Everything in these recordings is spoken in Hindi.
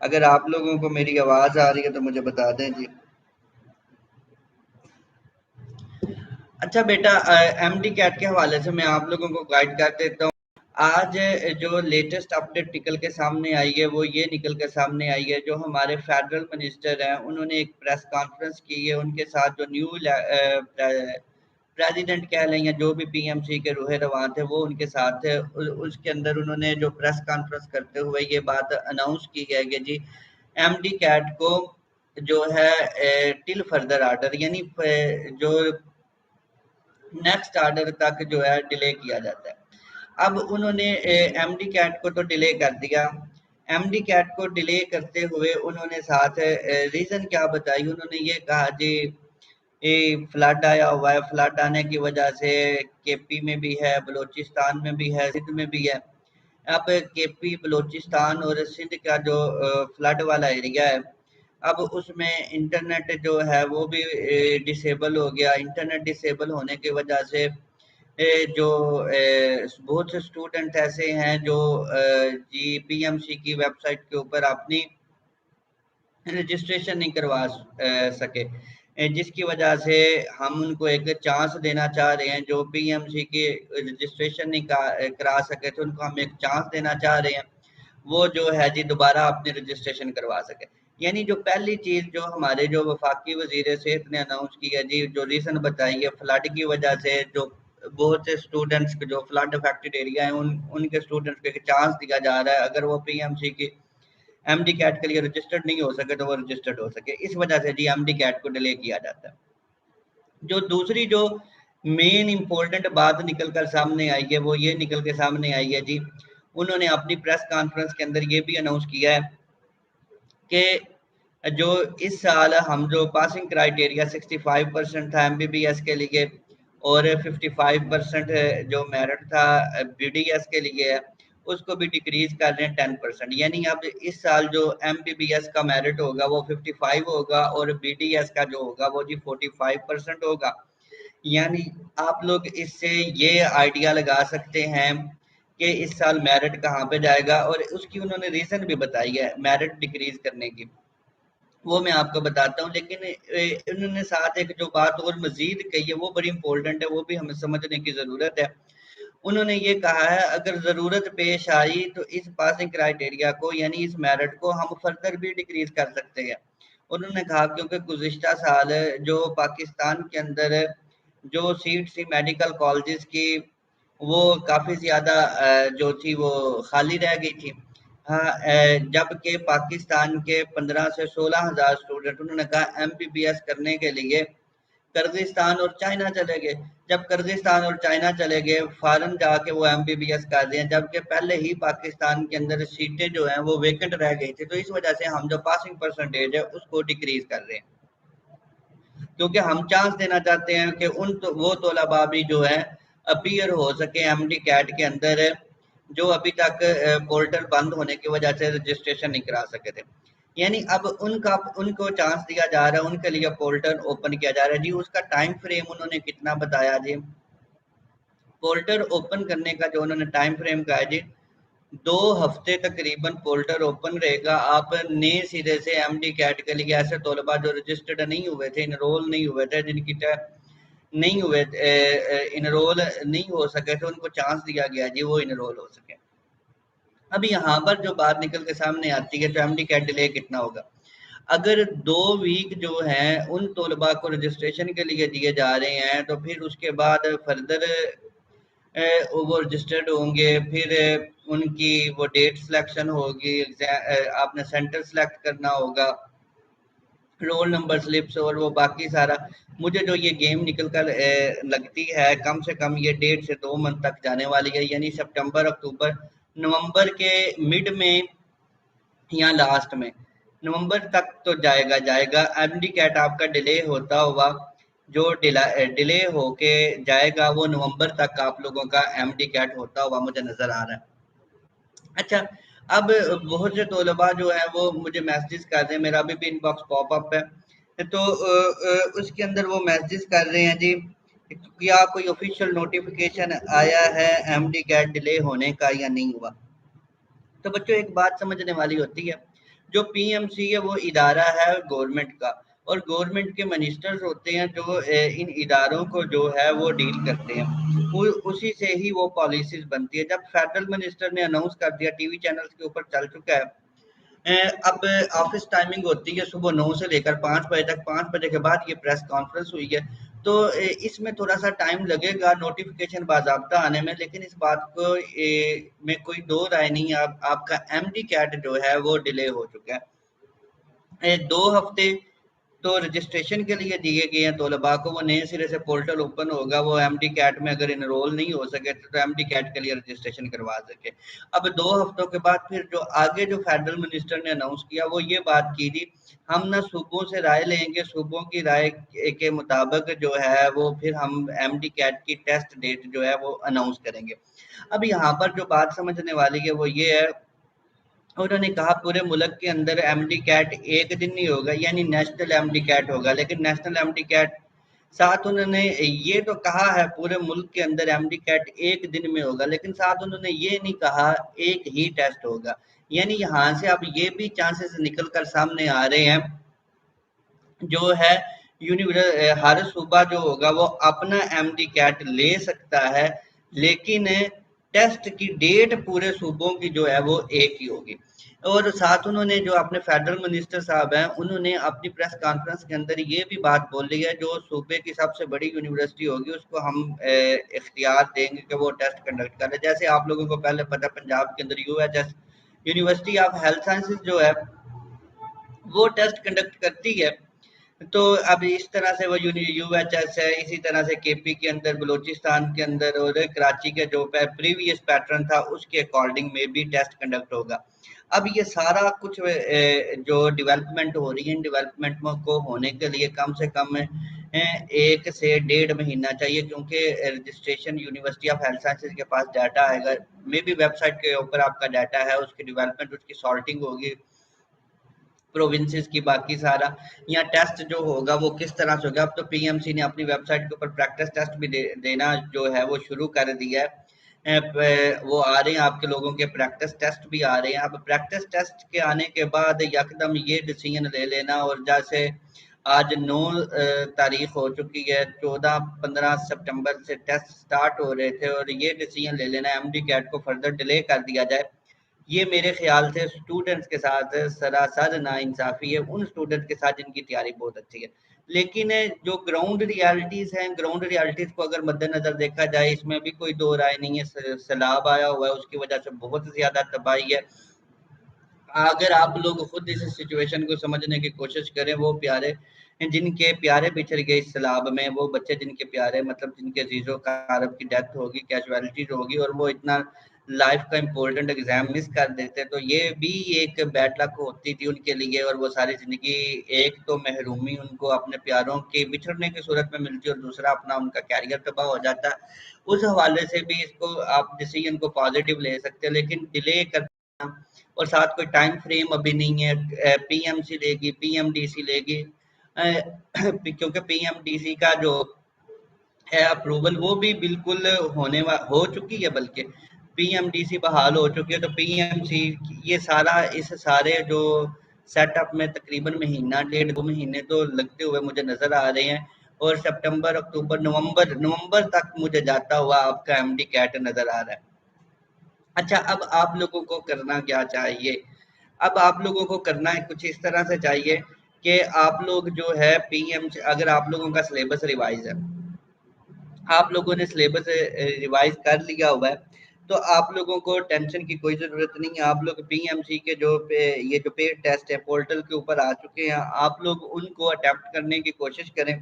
अगर आप लोगों को मेरी आवाज़ आ रही है तो मुझे बता दें जी। अच्छा बेटा, एमडी कैट के हवाले से मैं आप लोगों को गाइड कर देता हूँ। आज जो लेटेस्ट अपडेट निकल के सामने आई है वो ये निकल के सामने आई है, जो हमारे फेडरल मिनिस्टर हैं उन्होंने एक प्रेस कॉन्फ्रेंस की है। उनके साथ जो न्यू प्रेसिडेंट कह लें या जो भी पीएमसी के रूहे रवान थे वो उनके साथ थे। उसके अंदर उन्होंने जो प्रेस कॉन्फ्रेंस करते हुए ये बात अनाउंस की है कि जी एमडी कैट को जो है टिल फर्दर आर्डर यानी जो नेक्स्ट ऑर्डर तक जो है डिले किया जाता है। अब उन्होंने एमडी कैट को तो डिले कर दिया। एमडी कैट को डिले करते हुए उन्होंने साथ रीजन क्या बताई, उन्होंने ये कहा जी ये फ्लड आया हुआ है, फ्लड आने की वजह से केपी में भी है, बलूचिस्तान में भी है, सिंध में भी है। अब केपी, बलूचिस्तान और सिंध का जो फ्लड वाला एरिया है, अब उसमें इंटरनेट जो है वो भी डिसेबल हो गया। इंटरनेट डिसेबल होने की वजह से जो बहुत से स्टूडेंट ऐसे हैं जो जी पीएमसी की वेबसाइट के ऊपर अपनी रजिस्ट्रेशन नहीं करवा सके, जिसकी वजह से हम उनको एक चांस देना चाह रहे हैं। जो पीएमसी की रजिस्ट्रेशन नहीं करा सके थे उनको हम एक चांस देना चाह रहे हैं, वो जो है जी दोबारा अपनी रजिस्ट्रेशन करवा सके। यानी जो पहली चीज़ जो हमारे जो वफाकी वजीर सेहत ने अनाउंस की है जी, जो रीज़न बताई है फ्लड की वजह से, जो बहुत से स्टूडेंट्स जो फ्लड अफेक्टेड एरिया है उनके स्टूडेंट्स को एक चांस दिया जा रहा है, अगर वो पीएमसी की एमडी कैट के लिए रजिस्टर्ड नहीं हो सके तो वो रजिस्टर्ड हो सके। इस वजह से जी एमडी कैट को डिले किया जाता है। जो दूसरी जो मेन इंपॉर्टेंट बात निकल कर सामने आई है वो ये निकल के सामने आई है जी, उन्होंने अपनी प्रेस कॉन्फ्रेंस के अंदर ये भी अनाउंस किया है कि जो इस साल हम जो पासिंग क्राइटेरिया 65% था एमबीबीएस के लिए और 55% जो मेरिट था बीडीएस के लिए है, उसको भी डिक्रीज कर रहे हैं 10%। यानी अब इस साल जो एमबीबीएस का मेरिट होगा वो 55 होगा और बीडीएस का जो होगा वो जी 45% होगा। यानी आप लोग इससे ये आइडिया लगा सकते हैं कि इस साल मेरिट कहाँ पे जाएगा, और उसकी उन्होंने रीजन भी बताई है मेरिट डिक्रीज करने की, वो मैं आपको बताता हूँ। लेकिन उन्होंने साथ एक जो बात और मजीद कही है वो बड़ी इंपॉर्टेंट है, वो भी हमें समझने की ज़रूरत है। उन्होंने ये कहा है अगर ज़रूरत पेश आई तो इस पासिंग क्राइटेरिया को यानी इस मेरिट को हम फर्दर भी डिक्रीज कर सकते हैं। उन्होंने कहा क्योंकि गुज़िश्ता साल जो पाकिस्तान के अंदर जो सीट थी मेडिकल कॉलेजेस की वो काफ़ी ज़्यादा जो थी वो खाली रह गई थी। हाँ, जबकि पाकिस्तान के 15 से 16,000 स्टूडेंट उन्होंने कहा एमबीबीएस करने के लिए किर्गिस्तान और चाइना चले गए। जब किर्गिस्तान और चाइना चले गए फॉरेन जाके वो एमबीबीएस कर रहे हैं, जबकि पहले ही पाकिस्तान के अंदर सीटें जो हैं वो वेकेंट रह गई थी। तो इस वजह से हम जो पासिंग परसेंटेज है उसको डिक्रीज कर रहे हैं, क्योंकि हम चांस देना चाहते हैं कि वो तलबा भी जो है अपीयर हो सके एमडी कैट के अंदर, जो अभी तक पोर्टल बंद होने की वजह से रजिस्ट्रेशन नहीं करा सके थे। यानी अब उनको चांस दिया जा रहा है, उनके लिए पोर्टल ओपन किया जा रहा है जी। उसका टाइम फ्रेम उन्होंने कितना बताया जी, पोर्टल ओपन करने का जो उन्होंने टाइम फ्रेम कहा है जी 2 हफ्ते तकरीबन पोर्टल ओपन रहेगा। आप नए सिरे से एमडी कैट के लिए ऐसे तलबा जो रजिस्टर्ड नहीं हुए थे, इनरोल नहीं हुए थे, जिनकी नहीं हुए इनरोल नहीं हो सके थे, उनको चांस दिया गया जी वो इनरोल हो सके। अब यहाँ पर जो बात निकल के सामने आती है तो एमडी कैट डिले कितना होगा। अगर 2 वीक जो है उन तलबा को रजिस्ट्रेशन के लिए दिए जा रहे हैं तो फिर उसके बाद फर्दर वो रजिस्टर्ड होंगे, फिर उनकी वो डेट सिलेक्शन होगी, आपने सेंटर सेलेक्ट करना होगा, रोल नंबर स्लिप्स और वो बाकी सारा। मुझे जो ये गेम निकल कर लगती है कम से कम ये 1.5 से 2 मंथ तक जाने वाली है, यानी सितंबर, अक्टूबर, नवंबर के मिड में या लास्ट में, नवंबर तक तो जाएगा एमडी कैट आपका डिले होता हुआ, जो डिले होके जाएगा वो नवंबर तक आप लोगों का एमडी कैट होता हुआ मुझे नजर आ रहा है। अच्छा, अब बहुत से तलबा जो है वो मुझे मैसेजेस कर रहे हैं, मेरा अभी भी इनबॉक्स पॉप अप है, तो उसके अंदर वो मैसेजेस कर रहे हैं जी क्या कोई ऑफिशियल नोटिफिकेशन आया है एमडी कैट डिले होने का या नहीं हुआ। तो बच्चों एक बात समझने वाली होती है, जो पीएमसी है वो इदारा है गवर्नमेंट का, और गवर्नमेंट के मिनिस्टर्स होते हैं जो इन इदारों को जो है वो डील करते हैं, उसी से ही वो पॉलिसीज बनती है। जब फेडरल मिनिस्टर ने अनाउंस कर दिया, टीवी चैनल्स के ऊपर चल चुका है, अब ऑफिस टाइमिंग होती है सुबह 9 से लेकर 5 बजे तक, 5 बजे के बाद ये प्रेस कॉन्फ्रेंस हुई है, तो इसमें थोड़ा सा टाइम लगेगा नोटिफिकेशन बाज़ाब्ता आने में, लेकिन इस बात को में कोई दो राय नहीं है। आपका एमडी कैट जो है वो डिले हो चुका है 2 हफ्ते। तो रजिस्ट्रेशन के लिए दिए गए हैं तलबा को, वो नए सिरे से पोर्टल ओपन होगा, वो एमडी कैट में अगर इनरोल नहीं हो सके तो एमडी कैट के लिए रजिस्ट्रेशन करवा सके। अब 2 हफ्तों के बाद फिर जो आगे जो फेडरल मिनिस्टर ने अनाउंस किया वो ये बात की थी, हम ना सूबों से राय लेंगे, सूबों की राय के मुताबिक जो है वो फिर हम एमडी कैट की टेस्ट डेट जो है वो अनाउंस करेंगे। अब यहाँ पर जो बात समझने वाली है वो ये है, उन्होंने कहा पूरे मुल्क के अंदर एमडी कैट एक दिन नहीं होगा, यानी नेशनल एमडी कैट होगा, लेकिन नेशनल एमडी कैट साथ उन्होंने ये तो कहा है पूरे मुल्क के अंदर एमडी कैट एक दिन में होगा, लेकिन साथ उन्होंने ये नहीं कहा एक ही टेस्ट होगा। यानी यहाँ से अब ये भी चांसेस निकल कर सामने आ रहे हैं जो है हर सूबा जो होगा वो अपना एमडी कैट ले सकता है, लेकिन टेस्ट की डेट पूरे सूबों की जो है वो एक ही होगी। और साथ उन्होंने जो अपने फेडरल मिनिस्टर साहब हैं उन्होंने अपनी प्रेस कॉन्फ्रेंस के अंदर ये भी बात बोली है, जो सूबे की सबसे बड़ी यूनिवर्सिटी होगी उसको हम इख्तियार देंगे कि वो टेस्ट कंडक्ट करें। जैसे आप लोगों को पहले पता, पंजाब के अंदर UHS university of health sciences जो है वो टेस्ट कंडक्ट करती है। तो अब इस तरह से वो यूएचएस है, इसी तरह से केपी के अंदर, बलूचिस्तान के अंदर और कराची के जो प्रीवियस पैटर्न था उसके अकॉर्डिंग में भी टेस्ट कंडक्ट होगा। अब ये सारा कुछ जो डेवलपमेंट हो रही है, इन डेवलपमेंट को होने के लिए कम से कम 1 से 1.5 महीना चाहिए, क्योंकि registration university of health sciences के पास डाटा आएगा, मे बी वेबसाइट के ऊपर आपका डाटा है, उसकी डेवलपमेंट, उसकी सॉर्टिंग होगी प्रोविंसेस की, बाकी सारा या टेस्ट जो होगा वो किस तरह से होगा। अब तो पीएमसी ने अपनी वेबसाइट के ऊपर प्रैक्टिस टेस्ट भी देना जो है वो शुरू कर दिया है। वो आ रहे हैं आपके लोगों के प्रैक्टिस टेस्ट भी आ रहे हैं। अब प्रैक्टिस टेस्ट के आने के बाद यकदम ये डिसीजन ले लेना, और जैसे आज 9 तारीख हो चुकी है, 14-15 सितंबर से टेस्ट स्टार्ट हो रहे थे, और ये डिसीजन ले लेना एमडी कैट को फर्दर डिले कर दिया जाए, ये मेरे ख्याल से स्टूडेंट्स के साथ सरासर नाइंसाफ़ी है, उन स्टूडेंट्स के साथ जिनकी तैयारी बहुत अच्छी है। लेकिन जो ग्राउंड रियलिटीज़ हैं, ग्राउंड रियलिटीज़ को अगर मद्देनज़र देखा जाए, इसमें भी कोई दो राय नहीं है। सैलाब आया हुआ है, उसकी वजह से बहुत ज़्यादा तबाही है। अगर आप लोग खुद इस सिचुएशन को समझने की कोशिश करें, वो प्यारे जिनके प्यारे बिछड़ गए इस सैलाब में, वो बच्चे जिनके प्यारे मतलब जिनके अजीज़ो कारब की डेथ होगी, कैजुअलिटीज होगी, और वो इतना लाइफ का इम्पोर्टेंट एग्जाम मिस कर देते, तो ये भी एक बैड लक होती थी उनके लिए, और वो सारी जिंदगी एक तो महरूमी उनको अपने प्यारों के बिछड़ने की सूरत में मिलती, और दूसरा अपना उनका कैरियर तबाह हो जाता। उस हवाले से भी इसको आप डिसीजन को पॉजिटिव ले सकते हैं, लेकिन डिले करना, और साथ कोई टाइम फ्रेम अभी नहीं है, पीएमसी लेगी, पीएमडीसी लेगी, क्योंकि पीएमडीसी का जो है अप्रूवल वो भी बिल्कुल हो चुकी है, बल्कि पीएमडीसी बहाल हो चुकी है, तो पीएमसी ये सारा इस सारे जो सेटअप में तकरीबन महीना 1.5-2 महीने तो लगते हुए मुझे नजर आ रहे हैं, और सितंबर, अक्टूबर, नवंबर तक मुझे जाता हुआ आपका एमडी कैट नजर आ रहा है। अच्छा, अब आप लोगों को करना क्या चाहिए? अब आप लोगों को करना है कुछ इस तरह से चाहिए कि आप लोग जो है पीएम, अगर आप लोगों का सिलेबस रिवाइज है, आप लोगों ने सिलेबस रिवाइज कर लिया हुआ है, तो आप लोगों को टेंशन की कोई ज़रूरत नहीं है। आप लोग पीएमसी के ये जो पेड टेस्ट है पोर्टल के ऊपर आ चुके हैं, आप लोग उनको अटेम्प्ट करने की कोशिश करें।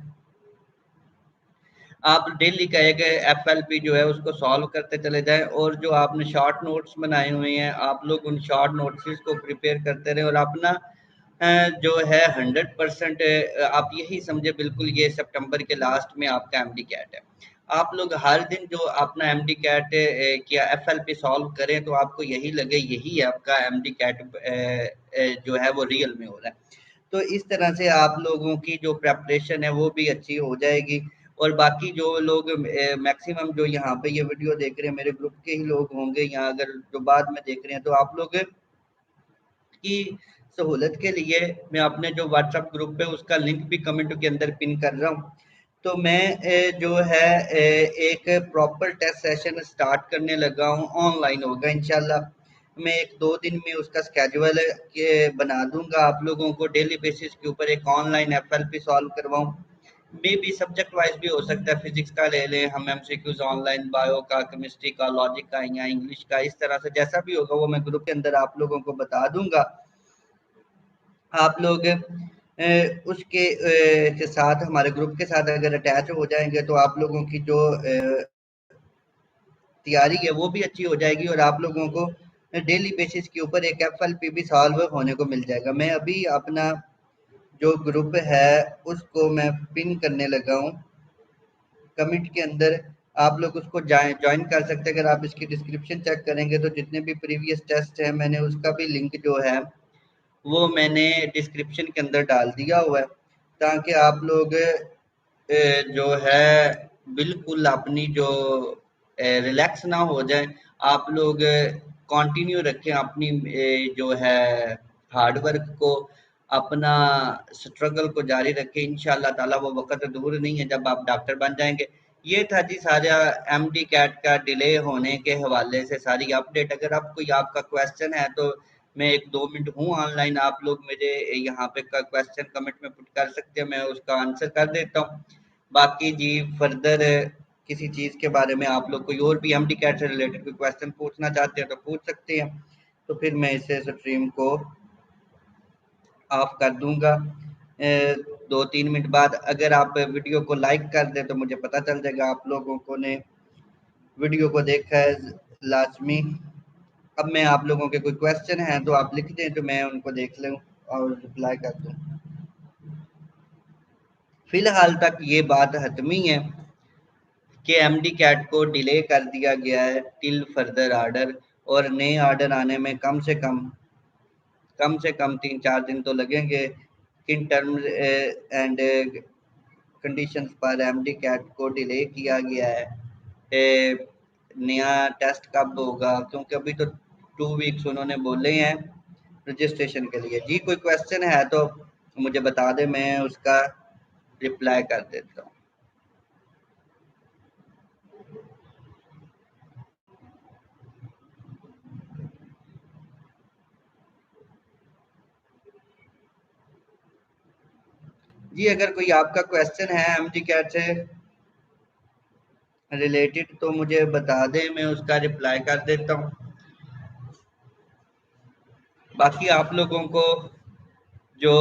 आप डेली का एक एफएलपी जो है उसको सॉल्व करते चले जाएं, और जो आपने शॉर्ट नोट्स बनाए हुए हैं आप लोग उन शॉर्ट नोट्स को प्रिपेयर करते रहें, और अपना जो है 100% आप यही समझे बिल्कुल ये सितंबर के लास्ट में आपका एमडी कैट है। आप लोग हर दिन जो अपना एमडी कैट या एफएलपी सॉल्व करें, तो आपको यही लगे यही है आपका एमडी कैट जो है वो रियल में हो रहा है। तो इस तरह से आप लोगों की जो प्रेपरेशन है वो भी अच्छी हो जाएगी। और बाकी जो लोग मैक्सिमम जो यहाँ पे ये वीडियो देख रहे हैं मेरे ग्रुप के ही लोग होंगे, या अगर जो बाद में देख रहे हैं, तो आप लोग की सहूलत के लिए मैं अपने जो व्हाट्सएप ग्रुप है उसका लिंक भी कमेंट के अंदर पिन कर रहा हूँ। तो मैं जो है एक प्रॉपर टेस्ट सेशन स्टार्ट करने लगा हूँ, ऑनलाइन होगा इंशाल्लाह। मैं 1-2 दिन में उसका स्केड्यूल के बना दूंगा, आप लोगों को डेली बेसिस के ऊपर एक ऑनलाइन एफएलपी सॉल्व करवाऊँ। मे बी सब्जेक्ट वाइज भी हो सकता है, फिजिक्स का ले लें हम एमसीक्यूज ऑनलाइन, बायो का, केमिस्ट्री का, लॉजिक का या इंग्लिश का, इस तरह से जैसा भी होगा वो मैं ग्रुप के अंदर आप लोगों को बता दूंगा। आप लोग उसके के साथ, हमारे ग्रुप के साथ अगर अटैच हो जाएंगे तो आप लोगों की जो तैयारी है वो भी अच्छी हो जाएगी और आप लोगों को डेली बेसिस के ऊपर एक एफएलपी भी सॉल्व होने को मिल जाएगा। मैं अभी अपना जो ग्रुप है उसको मैं पिन करने लगा हूँ कमेंट के अंदर, आप लोग उसको ज्वाइन कर सकते हैं। अगर आप इसकी डिस्क्रिप्शन चेक करेंगे तो जितने भी प्रीवियस टेस्ट है मैंने उसका भी लिंक जो है वो मैंने डिस्क्रिप्शन के अंदर डाल दिया हुआ है, ताकि आप लोग जो है बिल्कुल अपनी जो रिलैक्स ना हो जाए, आप लोग कंटिन्यू रखें अपनी जो है हार्ड वर्क को, अपना स्ट्रगल को जारी रखें। इंशाल्लाह ताला वो वक्त दूर नहीं है जब आप डॉक्टर बन जाएंगे। ये था जी सारा एमडी कैट का डिले होने के हवाले से सारी अपडेट। अगर आप कोई आपका क्वेश्चन है तो मैं 1-2 मिनट हूँ ऑनलाइन, आप लोग मेरे यहाँ पे क्वेश्चन कमेंट में पुट कर सकते हैं, मैं उसका आंसर कर देता हूँ। बाकी जी फर्दर किसी चीज़ के बारे में आप लोग कोई और भी एमडी कैट से रिलेटेड कोई क्वेश्चन पूछना चाहते हैं तो पूछ सकते हैं, तो फिर मैं इसे स्ट्रीम को ऑफ कर दूंगा 2-3 मिनट बाद। अगर आप वीडियो को लाइक कर दें तो मुझे पता चल जाएगा आप लोगों को ने वीडियो को देखा है लाजमी। अब मैं आप लोगों के कोई क्वेश्चन हैं तो आप लिख दें तो मैं उनको देख लूँ और रिप्लाई कर दूँ। फिलहाल तक ये बात हतमी है कि एमडी कैट को डिले कर दिया गया है टिल फर्दर आर्डर, और नए आर्डर आने में कम से कम 3-4 दिन तो लगेंगे। किन टर्म्स एंड कंडीशंस पर एमडी कैट को डिले किया गया है, नया टेस्ट कब होगा, क्योंकि अभी तो 2 वीक्स उन्होंने बोले हैं रजिस्ट्रेशन के लिए। जी कोई क्वेश्चन है तो मुझे बता दें, मैं उसका रिप्लाई कर देता हूँ। जी अगर कोई आपका क्वेश्चन है एमडी कैट से रिलेटेड तो मुझे बता दें, मैं उसका रिप्लाई कर देता हूँ। बाकी आप लोगों को जो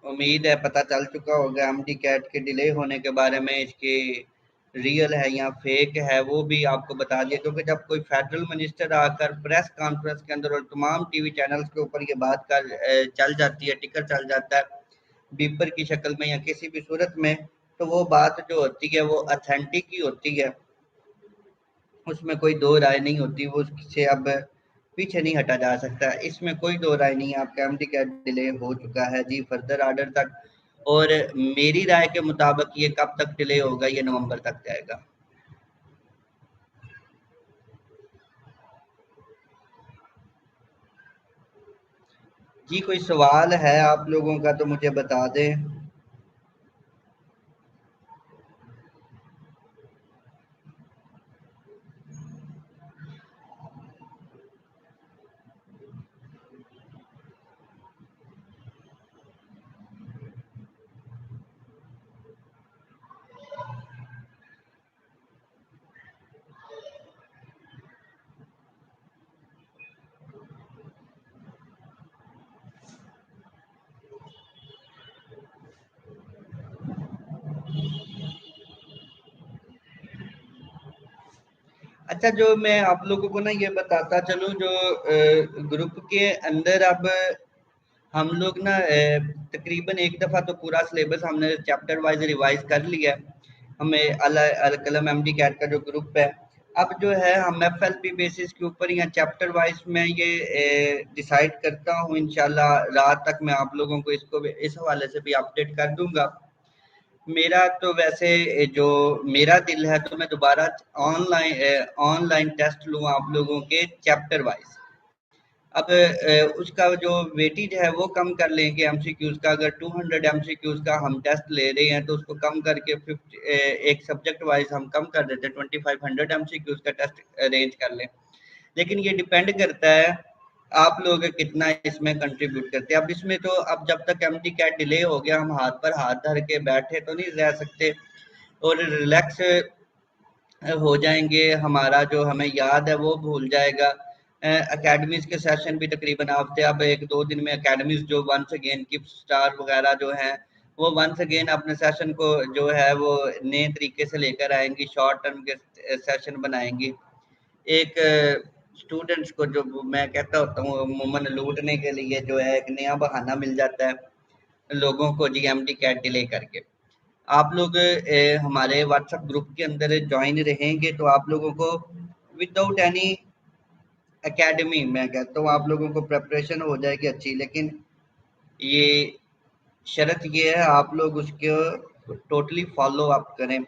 उम्मीद है पता चल चुका होगा एमडी कैट के डिले होने के बारे में, इसकी रियल है या फेक है वो भी आपको बता दिया। क्योंकि जब कोई फेडरल मिनिस्टर आकर प्रेस कॉन्फ्रेंस के अंदर और तमाम टीवी चैनल्स के ऊपर ये बात कर चल जाती है, टिकर चल जाता है बीपर की शक्ल में या किसी भी सूरत में, तो वो बात जो होती है वो ऑथेंटिक ही होती है, उसमें कोई दो राय नहीं होती, वो उससे अब पीछे नहीं हटा जा सकता। इसमें कोई दो राय नहीं है, आपका एमडी कैट डिले हो चुका है जी फर्दर आर्डर तक, और मेरी राय के मुताबिक ये कब तक डिले होगा, ये नवंबर तक जाएगा। जी कोई सवाल है आप लोगों का तो मुझे बता दें। अच्छा, जो मैं आप लोगों को ना ये बताता चलूँ, जो ग्रुप के अंदर अब हम लोग ना तकरीबन एक दफ़ा तो पूरा सिलेबस हमने चैप्टर वाइज रिवाइज कर लिया है। हमें अल कलम एमडी कैट का जो ग्रुप है, अब जो है हम एफएलपी बेसिस के ऊपर या चैप्टर वाइज मैं ये डिसाइड करता हूँ। इंशाल्लाह रात तक मैं आप लोगों को इसको इस हवाले से भी अपडेट कर दूंगा। मेरा तो वैसे जो मेरा दिल है तो मैं दोबारा ऑनलाइन टेस्ट लूँ आप लोगों के चैप्टर वाइज, अब उसका जो वेटेज है वो कम कर लेंगे एमसीक्यूज का। अगर 200 एमसीक्यूज का हम टेस्ट ले रहे हैं तो उसको कम करके 50 एक सब्जेक्ट वाइज हम कम कर देते हैं, 2500 एमसीक्यूज का टेस्ट अरेंज कर लें। लेकिन ये डिपेंड करता है आप लोग कितना इसमें कंट्रीब्यूट करते हैं। अब इसमें तो अब जब तक एमटी कैट डिले हो गया हम हाथ पर हाथ धर के बैठे तो नहीं रह सकते और रिलैक्स हो जाएंगे, हमारा जो हमें याद है वो भूल जाएगा। एकेडमीज के सेशन भी तकरीबन हफ्ते, अब एक दो दिन में एकेडमीज जो वंस अगेन की स्टार वगैरह जो हैं वो वंस अगेन अपने सेशन को जो है वो नए तरीके से लेकर आएंगी, शॉर्ट टर्म के सेशन बनाएंगी। एक स्टूडेंट्स को जो मैं कहता होता हूँ अमूमन लूटने के लिए जो है एक नया बहाना मिल जाता है लोगों को जीएमटी कैट डिले करके। आप लोग हमारे व्हाट्सएप ग्रुप के अंदर ज्वाइन रहेंगे तो आप लोगों को विदाउट एनी एकेडमी मैं कहता हूँ आप लोगों को प्रिपरेशन हो जाएगी अच्छी। लेकिन ये शर्त ये है आप लोग उसको टोटली फॉलो अप करें।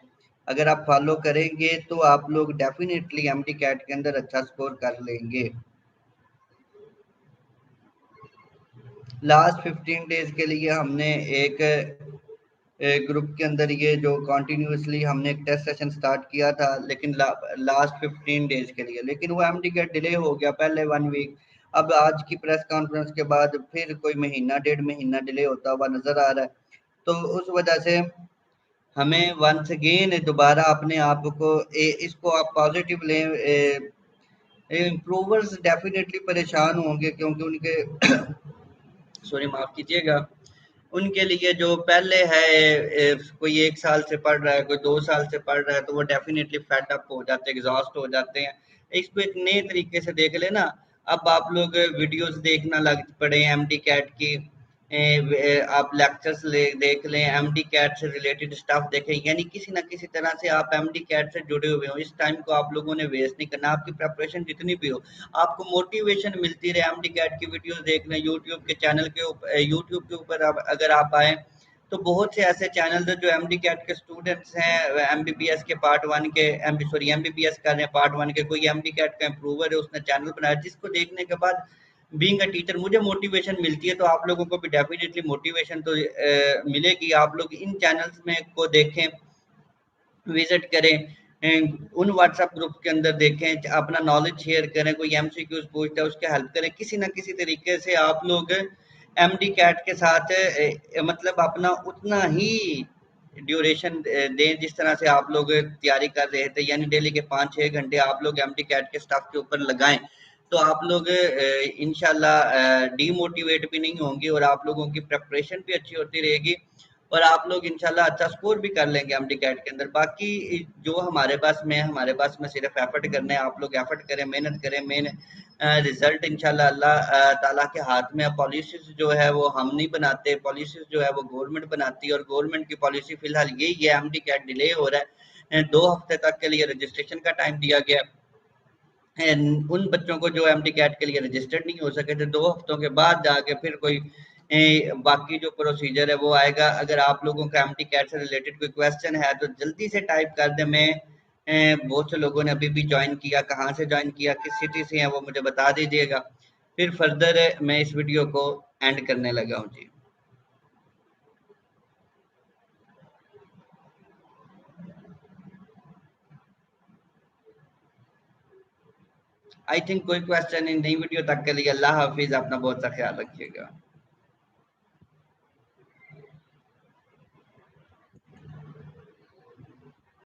अगर आप फॉलो करेंगे तो आप लोग डेफिनेटली एमटी कैट के अंदर अच्छा स्कोर कर लेंगे। लास्ट 15 डेज के लिए हमने एक ग्रुप के अंदर ये जो कॉन्टिन्यूसली हमने एक टेस्ट सेशन स्टार्ट किया था, लेकिन लास्ट 15 डेज के लिए, लेकिन वो एमटी कैट डिले हो गया पहले 1 वीक। अब आज की प्रेस कॉन्फ्रेंस के बाद फिर कोई महीना 1.5 महीना डिले होता हुआ नजर आ रहा है। तो उस वजह से हमें वंस अगेन दोबारा अपने आप को इसको आप पॉजिटिव लें। इम्प्रूवर्स डेफिनेटली परेशान होंगे क्योंकि उनके सॉरी माफ कीजिएगा, उनके लिए जो पहले है कोई 1 साल से पढ़ रहा है, कोई 2 साल से पढ़ रहा है, तो वो डेफिनेटली फेड अप हो जाते हैं, एग्जॉस्ट हो जाते हैं। इसको एक नए तरीके से देख लेना। अब आप लोग वीडियोस देखना लग पड़े एमडी कैट की, आप लेक्चर्स देख लें, एमडी कैट से रिलेटेड स्टफ देखें, यानी किसी ना किसी तरह से आप एमडी कैट से जुड़े हुए हो। इस टाइम को आप लोगों ने वेस्ट नहीं करना। आपकी प्रिपरेशन जितनी भी हो, आपको मोटिवेशन मिलती रहे, एमडी कैट की वीडियोस देख लें यूट्यूब के चैनल के ऊपर। यूट्यूब के ऊपर अगर आप आए तो बहुत से ऐसे चैनल है जो एमडी कैट के स्टूडेंट्स हैं, एमबीबीएस के पार्ट 1 के एमबीबीएस कर रहे हैं पार्ट 1 के, कोई एमडी कैट का इम्प्रूवर है उसने चैनल बनाया, जिसको देखने के बाद बीइंग अ टीचर मुझे मोटिवेशन मिलती है। तो आप लोगों को भी डेफिनेटली मोटिवेशन तो मिलेगी। आप लोग इन चैनल्स में को देखें, विजिट करें, उन व्हाट्सएप ग्रुप के अंदर देखें, अपना नॉलेज शेयर करें, कोई एमसीक्यूज पूछता है उसके हेल्प करें। किसी ना किसी तरीके से आप लोग एमडी कैट के साथ मतलब अपना उतना ही ड्यूरेशन दें जिस तरह से आप लोग तैयारी कर रहे थे, यानी डेली के 5-6 घंटे आप लोग एमडी कैट के स्टाफ के ऊपर लगाएं। तो आप लोग इंशाल्लाह डीमोटिवेट भी नहीं होंगे और आप लोगों की प्रिपरेशन भी अच्छी होती रहेगी और आप लोग इंशाल्लाह अच्छा स्कोर भी कर लेंगे एमडी कैट के अंदर। बाकी जो हमारे पास में सिर्फ एफर्ट करने हैं। आप लोग एफर्ट करें, मेहनत करें, मेन रिजल्ट इंशाल्लाह अल्लाह ताला के हाथ में। पॉलिसीज जो है वो हम नहीं बनाते, पॉलिसीज जो है वो गवर्नमेंट बनाती है और गवर्नमेंट की पॉलिसी फिलहाल यही है, एमडी कैट डिले हो रहा है। 2 हफ्ते तक के लिए रजिस्ट्रेशन का टाइम दिया गया है। उन बच्चों को जो एमडी कैट के लिए रजिस्टर्ड नहीं हो सके थे, 2 हफ्तों के बाद जाके फिर कोई बाकी जो प्रोसीजर है वो आएगा। अगर आप लोगों का एमटी कैट से रिलेटेड कोई क्वेश्चन है तो जल्दी से टाइप कर दें। मैं बहुत से लोगों ने अभी भी ज्वाइन किया, कहाँ से ज्वाइन किया, किस सिटी से हैं वो मुझे बता दीजिएगा। फिर फर्दर मैं इस वीडियो को एंड करने लगा हूँ जी। आई थिंक कोई क्वेश्चन नहीं, नई वीडियो तक के लिए अल्लाह हाफिज, अपना बहुत सा ख्याल रखिएगा।